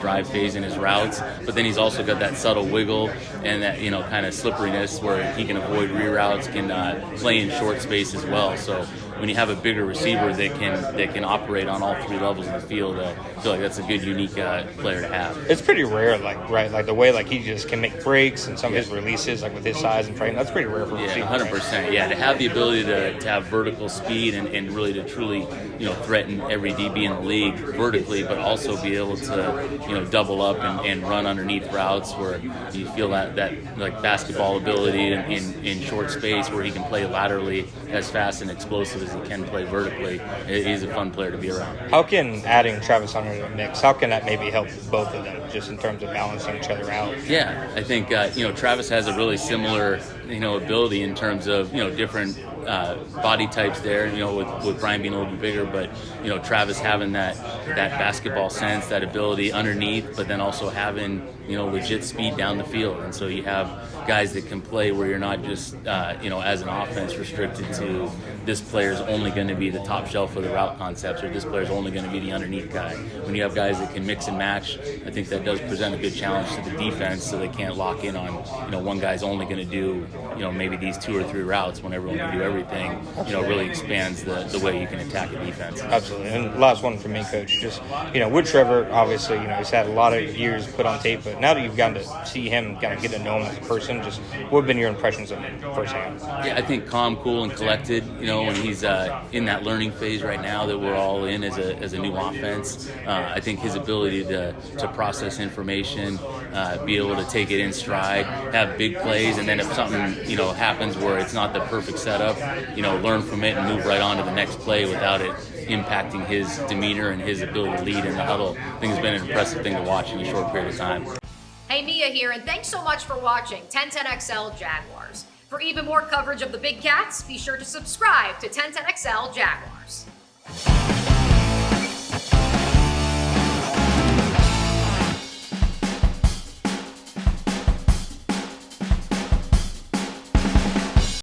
drive phase in his routes, but then he's also got that subtle wiggle and that, you know, kind of slipperiness where he can avoid reroutes, can play in short space as well. So when you have a bigger receiver that can operate on all three levels of the field, I feel like that's a good, unique player to have. It's pretty rare, like the way he just can make breaks and some of his releases, like with his size and frame. That's pretty rare for a receiver. 100%. Yeah, to have the ability to have vertical speed and really to truly, you know, threaten every DB in the league vertically, but also be able to, you know, double up and run underneath routes where you feel that like basketball ability in short space where he can play laterally as fast and explosive as he can play vertically. He's a fun player to be around. How can adding Travis Hunter to the mix, how can that maybe help both of them just in terms of balancing each other out? Yeah, I think, you know, Travis has a really similar, you know, ability in terms of, you know, different body types there, you know, with Brian being a little bit bigger, but, you know, Travis having that basketball sense, that ability underneath, but then also having, you know, legit speed down the field. And so you have guys that can play where you're not just, you know, as an offense restricted to this player's only going to be the top shelf of the route concepts, or this player's only going to be the underneath guy. When you have guys that can mix and match, I think that does present a good challenge to the defense, so they can't lock in on, you know, one guy's only going to do, you know, maybe these 2 or 3 routes when everyone can do everything. You know, really expands the way you can attack a defense. Absolutely. And last one for me, Coach, just, you know, with Trevor, obviously, you know, he's had a lot of years put on tape, but now that you've gotten to see him, kind of get to know him as a person, just what have been your impressions of him firsthand? Yeah, I think calm, cool, and collected, you know, when he's in that learning phase right now that we're all in as a new offense. I think his ability to process information, be able to take it in stride, have big plays, and then if something, you know, happens where it's not the perfect setup, you know, learn from it and move right on to the next play without it impacting his demeanor and his ability to lead in the huddle. I think it's been an impressive thing to watch in a short period of time. Hey, Mia here, and thanks so much for watching 1010XL Jaguars. For even more coverage of the Big Cats, be sure to subscribe to 1010XL Jaguars.